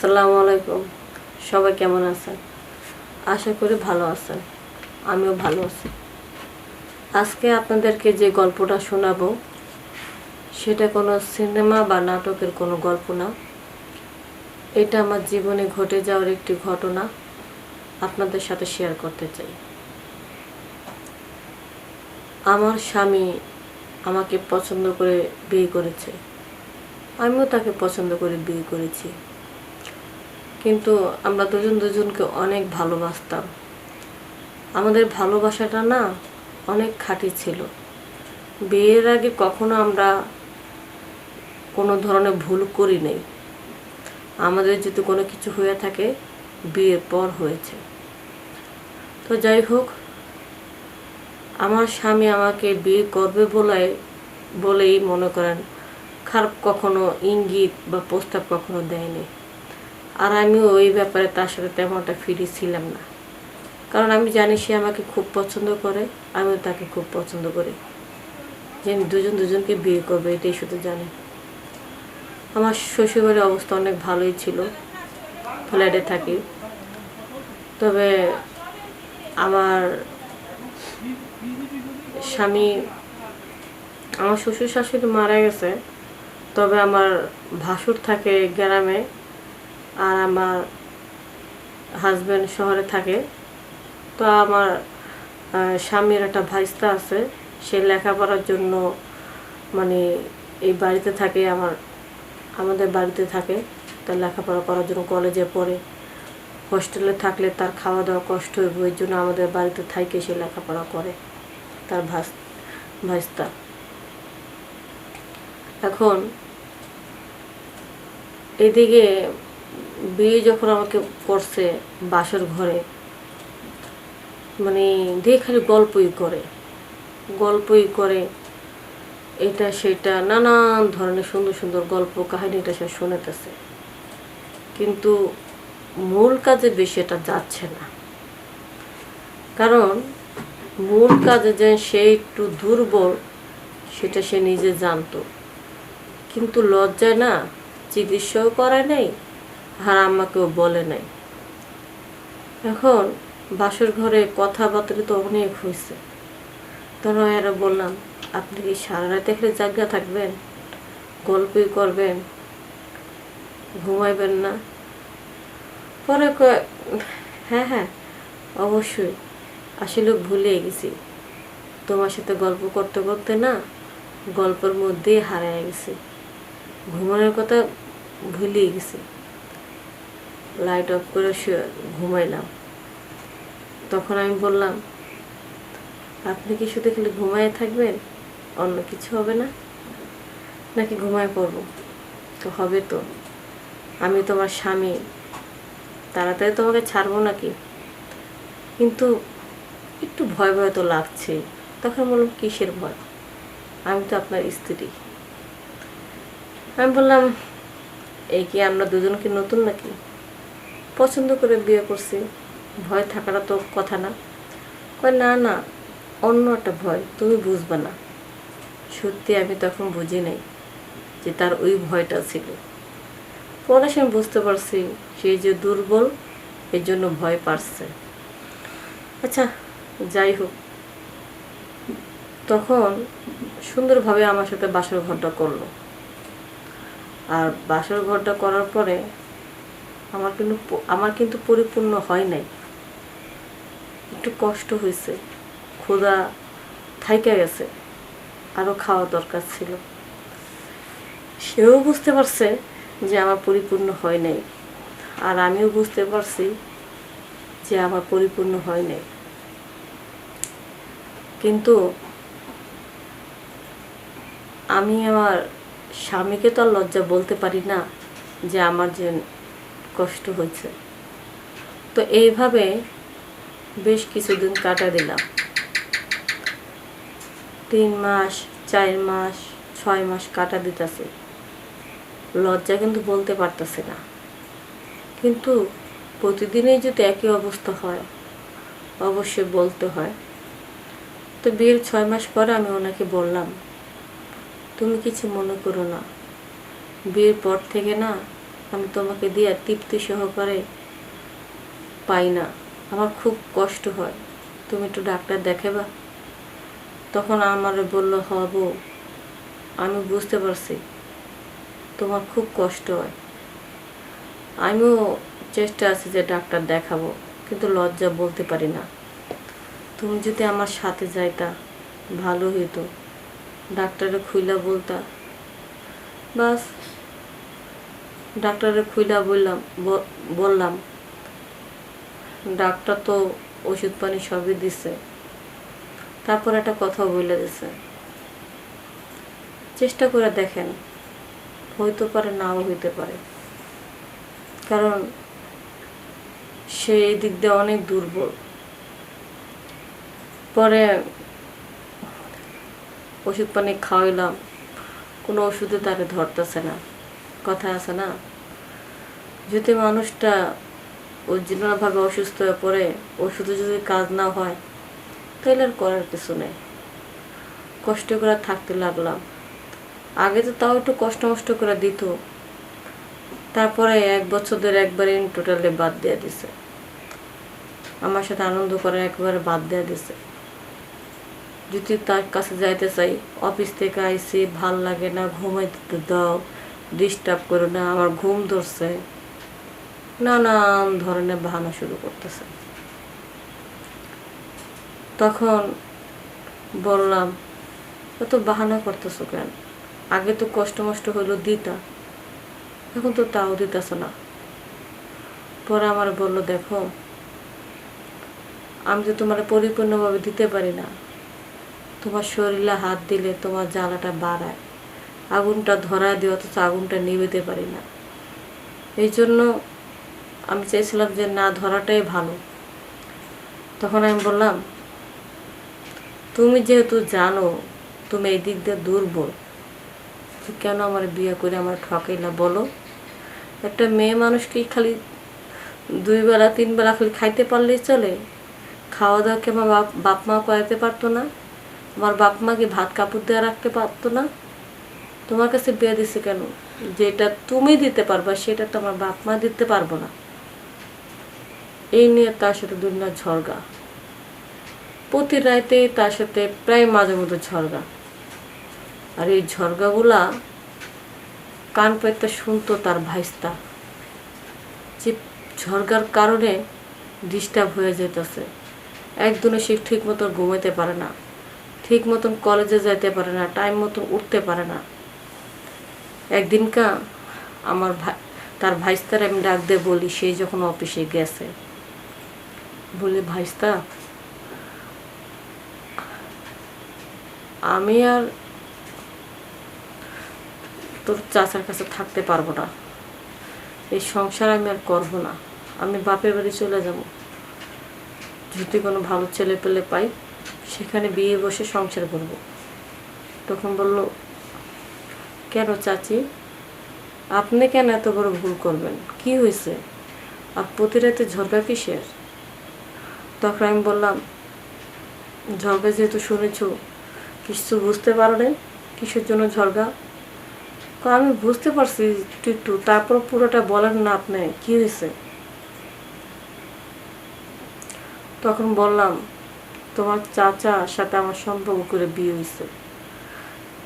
আসসালামু আলাইকুম। সবাই কেমন আছেন? আশা করি ভালো আছেন। আমিও ভালো আছি। আজকে আপনাদেরকে যে গল্পটা শোনাবো সেটা কোনো সিনেমা বা নাটকের কোনো গল্প না। এটা আমার জীবনে ঘটে যাওয়ার একটি ঘটনা আপনাদের সাথে শেয়ার করতে চাই। আমার স্বামী আমাকে পছন্দ করে বিয়ে করেছে। আমিও তাকে পছন্দ করে বিয়ে করেছি। কিন্তু আমরা দুজনকে অনেক ভালোবাসতাম। আমাদের ভালোবাসাটা না অনেক খাঁটি ছিল। বিয়ের আগে কখনো আমরা কোনো ধরনের ভুল করি নাই। আমাদের যদি কোনো কিছু হয়ে থাকে বিয়ের পর হয়েছে। তো যাই হোক, আমার স্বামী আমাকে বিয়ে করবে বলেই মনে করেন খারাপ কখনো ইঙ্গিত বা প্রস্তাব কখনো দেয়নি। আর আমিও ওই ব্যাপারে তার সাথে তেমন একটা ফ্রি ছিলাম না, কারণ আমি জানি সে আমাকে খুব পছন্দ করে, আমিও তাকে খুব পছন্দ করি। যে আমি দুজনকে বিয়ে করবে এটাই শুধু জানি। আমার শ্বশুরবাড়ির অবস্থা অনেক ভালোই ছিল, ফ্ল্যাটে থাকি। তবে আমার স্বামী, আমার শ্বশুর শাশুড়ি মারা গেছে, তবে আমার ভাসুর থাকে গ্রামে আর আমার হাজব্যান্ড শহরে থাকে। তো আমার স্বামীর একটা ভাইস্তা আছে, সে লেখাপড়ার জন্য মানে এই বাড়িতে থাকে, আমাদের বাড়িতে থাকে। তার লেখাপড়া করার জন্য কলেজে পড়ে। হোস্টেলে থাকলে তার খাওয়া দাওয়া কষ্ট হইব, ওই জন্য আমাদের বাড়িতে থাকে সে লেখাপড়া করে, তার ভাইস্তা। এখন এদিকে বিয়ে যখন আমাকে করছে বাসর ঘরে, মানে দিয়ে খালি গল্পই করে এটা সেটা নানান ধরনের সুন্দর সুন্দর গল্প কাহিনীটা সে শুনেতেছে, কিন্তু মূল কাজে বেশি এটা যাচ্ছে না। কারণ মূল কাজে যে সে একটু দুর্বল সেটা সে নিজে জানতো, কিন্তু লজ্জায় না চিকিৎসাও করায় নাই, আর আমাকেও বলে নাই। এখন বাসর ঘরে কথাবার্তা তো অনেক হয়েছে। তখন এরা বললাম, আপনি কি সারা রাত এখানে জায়গা থাকবেন, গল্পই করবেন, ঘুমাইবেন না? পরে হ্যাঁ অবশ্যই, আসলে ভুলে গেছি, তোমার সাথে গল্প করতে করতে না গল্পের মধ্যেই হারিয়ে গেছি, ঘুমানোর কথা ভুলেই গেছি। লাইট অফ করে ঘুমাইলাম। তখন আমি বললাম, আপনি কি শুধু খালি ঘুমায় থাকবেন, অন্য কিছু হবে না, নাকি ঘুমায় পড়বো? তো হবে তো, আমি তোমার স্বামী, তাড়াতাড়ি তোমাকে ছাড়বো নাকি? কিন্তু একটু ভয় ভয় তো লাগছে। তখন বললাম, কিসের ভয়, আমি তো আপনার স্ত্রী। আমি বললাম, এই কি আমরা দুজনকে নতুন নাকি, পছন্দ করে বিয়ে করছি, ভয় থাকাটা তো কথা না। কয় না, অন্য একটা ভয়, তুমি বুঝবে না। সত্যি আমি তখন বুঝি নাই যে তার ওই ভয়টা ছিল। পরে সে বুঝতে পারছি সে যে দুর্বল, এর জন্য ভয় পাচ্ছে। আচ্ছা যাই হোক, তখন সুন্দরভাবে আমার সাথে বাসর ঘরটা করলো। আর বাসর ঘরটা করার পরে আমার কিন্তু পরিপূর্ণ হয় নাই, একটু কষ্ট হয়েছে, ক্ষুধা থাইকা গেছে, আরও খাওয়া দরকার ছিল। সেও বুঝতে পারছে যে আমার পরিপূর্ণ হয় নাই, আর আমিও বুঝতে পারছি যে আমার পরিপূর্ণ হয় নাই। কিন্তু আমি আমার স্বামীকে তো আর লজ্জা বলতে পারি না যে আমার যে কষ্ট হয়েছে। তো এইভাবে বেশ কিছুদিন কাটা দিলাম, 3 মাস 4 মাস 6 মাস কাটা দিতেছে। লজ্জা কিন্তু বলতে পারতেছে না, কিন্তু প্রতিদিনই যদি একই অবস্থা হয় অবশ্যই বলতে হয়। তো বিয়ের 6 মাস পরে আমি ওনাকে বললাম, তুমি কিছু মনে করো না, বিয়ের পর থেকে না আমি তোমাকে দিয়ে তৃপ্তি সহকারে পাই না, আমার খুব কষ্ট হয়, তুমি একটু ডাক্তার দেখাবা। তখন আমার বলল, হব, আমি বুঝতে পারছি তোমার খুব কষ্ট হয়, আমিও চেষ্টা আছি যে ডাক্তার দেখাবো, কিন্তু লজ্জা বলতে পারি না। তুমি যদি আমার সাথে যাইতা ভালো হইতো, ডাক্তারে খুইলা বলতা। বাস, ডাক্তারে খুইলা বললাম। ডাক্তার তো ওষুধ পানি সবই দিছে, তারপর একটা কথা বলে দিছে, চেষ্টা করে দেখেন, হইতে পারে নাও হইতে পারে, কারণ সে এই দিক দিয়ে অনেক দুর্বল। পরে ওষুধ পানি খাওয়াইলাম, কোনো ওষুধে তাকে ধরতেছে না। কথা আছে না, যদি মানুষটা অরিজিনালভাবে অসুস্থ হয়ে পড়ে, ওষুধে যদি কাজ না হয়, তাহলে আর করার কিছু নেই। কষ্ট করে থাকতে লাগলাম। আগে তো তাও একটু কষ্ট করে দিত, তারপরে 1 বছর ধরে একবারে টোটালি বাদ দিয়ে দিছে, আমার সাথে আনন্দ করে একবারে বাদ দিয়ে দিছে। যদি তার কাছে যাইতে চাই, অফিস থেকে আইসি, ভাল লাগে না, ঘুমাইতে দাও, ডিস্টার্ব করো না, আমার ঘুম ধরছে, নানান ধরনের বাহানা শুরু করতেছে। তখন বললাম, এত বাহানা করতেছো কেন? আগে তো কষ্ট মষ্ট হইলো দিতা, এখন তো তাও দিতেছ না। পরে আমার বলল, দেখো, আমি তো তোমার পরিপূর্ণভাবে দিতে পারি না, তোমার শরীরে হাত দিলে তোমার জ্বালাটা বাড়ায়, আগুনটা ধরা দিয়ে অথচ আগুনটা নিভাতে পারি না। এই জন্য আমি চেয়েছিলাম যে না ধরাটাই ভালো। তখন আমি বললাম, তুমি যেহেতু জানো তুমি এই দিক দিয়ে দুর্বল, কেন আমার বিয়ে করে আমার ঠকাইলা বলো? একটা মেয়ে মানুষ কি খালি 2 বেলা 3 বেলা খালি খাইতে পারলেই চলে? খাওয়া দাওয়াকে আমার বাপ মা করাতে পারতো না? আমার বাপ মা কি ভাত কাপড় দিয়ে রাখতে পারতো না? তোমার কাছে বিয়ে দিছে কেন? যেটা তুমি দিতে পারবা সেটা তো আমার বাপ মা দিতে পারবো না। এই নিয়ে তার সাথে দুনিয়া ঝগড়া, প্রতি রাতে তার সাথে প্রায় মাঝে মধ্যে ঝগড়া। আর এই ঝগড়াগুলা কান পাইতে শুনতো তার ভাইস্তা, যে ঝগড়ার কারণে ডিস্টার্ব হয়ে যেতেছে। একদিনও সে ঠিক মতন ঘুমাইতে পারে না, ঠিক মতন কলেজে যাইতে পারে না, টাইম মতন উঠতে পারে না। একদিনকা আমার তার ভাইস্তার আমি ডাক দিয়ে বলি, সে যখন অফিসে গেছে, বলে, ভাইস্তা, আমি আর তোর চাচার কাছে থাকতে পারবো না, এই সংসার আমি আর করবো না, আমি বাপের বাড়ি চলে যাব। যদি কোনো ভালো ছেলে পেলে পাই, সেখানে বিয়ে বসে সংসার করব। তখন বলল, কেন চাচি, আপনি কেন এত বড় ভুল করবেন? কি হয়েছে? আর প্রতি রাতে ঝগড়া কিসের? তখন আমি বললাম, ঝগড়া যেহেতু শুনেছ, কিছু বুঝতে পারো নাই কিসের জন্য ঝগড়া? আমি বুঝতে পারছি একটু, তারপর পুরোটা বলেন না আপনি, কি হয়েছে? তখন বললাম, তোমার চাচার সাথে আমার সম্পর্ক করে বিয়ে হয়েছে,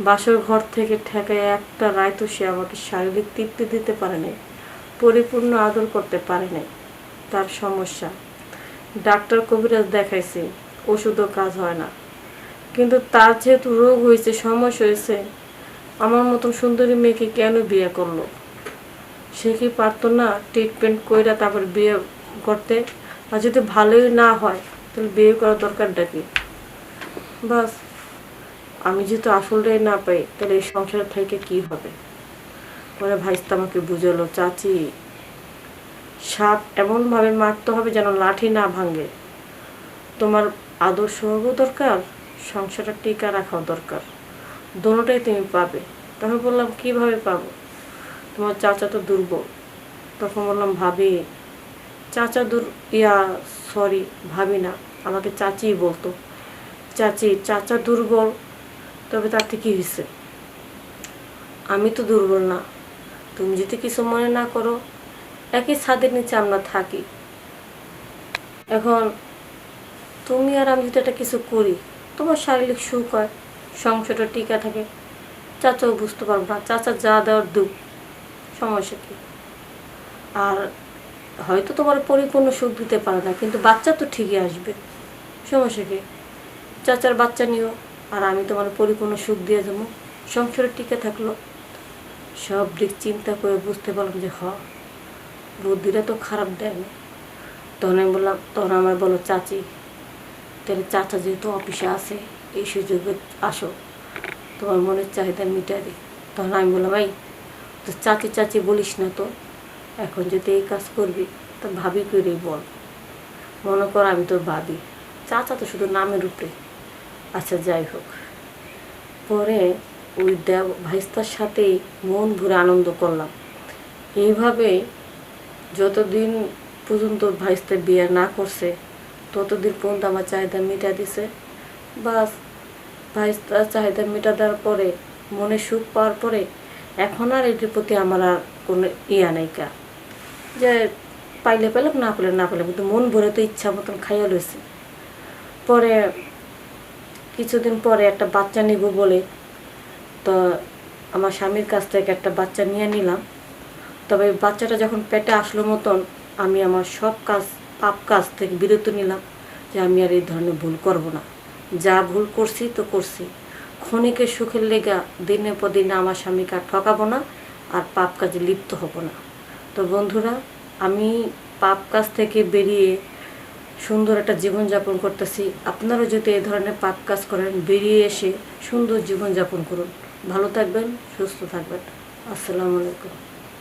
বাসর ঘর থেকে ঠেকায় একটা রায়তো সে আমাকে শারীরিক তৃপ্তি দিতে পারে নাই, পরিপূর্ণ আদর করতে পারে নাই। তার সমস্যা, ডাক্তার কবিরাজ দেখাইছি, ওষুধও কাজ হয় না, কিন্তু তার যেহেতু রোগ হয়েছে, সমস্যা হয়েছে, আমার মতন সুন্দরী মেয়েকে কেন বিয়ে করলো? সে কি পারতো না ট্রিটমেন্ট কইরা তারপর বিয়ে করতে? আর যদি ভালোই না হয় তাহলে বিয়ে করার দরকারটা কি? বাস, আমি যেহেতু আসলটাই না পাই, তাহলে এই সংসার থেকে কি হবে? পরে ভাইস্তা আমাকে বুঝালো, চাচি, সাপ এমনভাবে মারতে হবে যেন লাঠি না ভাঙে। তোমার আদর্শ হবো দরকার, সংসারটা টিকা রাখাও দরকার, দোনোটাই তুমি পাবে। তখন বললাম, কিভাবে পাবো? তোমার চাচা তো দুর্বল। তখন বললাম, ভাবি, চাচা সরি, ভাবি না, আমাকে চাচিই বলতো। চাচি, চাচা দুর্বল, তবে তাতে কি হয়েছে? আমি তো দুর্বল না, তুমি যদি কিছু মনে না করো, একই ছাদের নিচে আমরা থাকি। এখন তুমি আর আমি যদি একটা কিছু করি, তোমার শারীরিক সুখ হয়, সংসারটা টিকা থাকে, চাচাও বুঝতে পারবো না, চাচা যা দেওয়ার দুঃখ, সমস্যা কি? আর হয়তো তোমার পরিপূর্ণ সুখ দিতে পারে না, কিন্তু বাচ্চা তো ঠিকই আসবে, সমস্যা কি? চাচার বাচ্চা নিও, আর আমি তোমার পরিপূর্ণ সুখ দিয়ে দেবো, সংসারে টিকে থাকলো। সব দিক চিন্তা করে বুঝতে পারলাম যে বুদ্ধিটা তো খারাপ দেয় না। তখন আমি বললাম, তখন আমার বলো চাচি, তাহলে চাচা যেহেতু অফিসে আছে, এই সুযোগে আসো, তোমার মনের চাহিদা মিটাই দিই। তখন আমি বললাম, ভাই তো চাচি চাচি বলিস না তো, এখন যদি এই কাজ করবি তো ভাবি করেই বল, মনে কর আমি তোর ভাবি, চাচা তো শুধু নামের উপরে। আচ্ছা যাই হোক, পরে ওই দেব ভাইস্তার সাথেই মন ভরে আনন্দ করলাম। এইভাবে যতদিন পর্যন্ত ভাইস্তা বিয়ে না করছে, ততদিন পর্যন্ত আমার চাহিদা মিটা দিছে। বাস, ভাইস্তার চাহিদা মিটা দেওয়ার পরে, মনে সুখ পাওয়ার পরে, এখন আর এটির প্রতি আমার আর কোনো নাইকা যে পাইলে পেলাম, না পেলে না পেলাম, কিন্তু মন ভরে তো ইচ্ছা মতন খাইয়া রয়েছে। পরে কিছুদিন পরে একটা বাচ্চা নিব বলে, তো আমার স্বামীর কাছ থেকে একটা বাচ্চা নিয়ে নিলাম। তবে বাচ্চাটা যখন পেটে আসলো মতন, আমি আমার সব কাজ, পাপ কাজ থেকে বিরত নিলাম, যে আমি আর এই ধরনের ভুল করব না। যা ভুল করছি তো করছি, ক্ষণিকের সুখের লেগা দিনের পর দিনে আমার স্বামীকে আর ঠকাবো না, আর পাপ কাজে লিপ্ত হব না। তো বন্ধুরা, আমি পাপ কাজ থেকে বেরিয়ে সুন্দর একটা জীবনযাপন করতেছি। আপনারাও যদি এই ধরনের পাপ কাজ করেন, বেরিয়ে এসে সুন্দর জীবনযাপন করুন। ভালো থাকবেন, সুস্থ থাকবেন। আসসালামু আলাইকুম।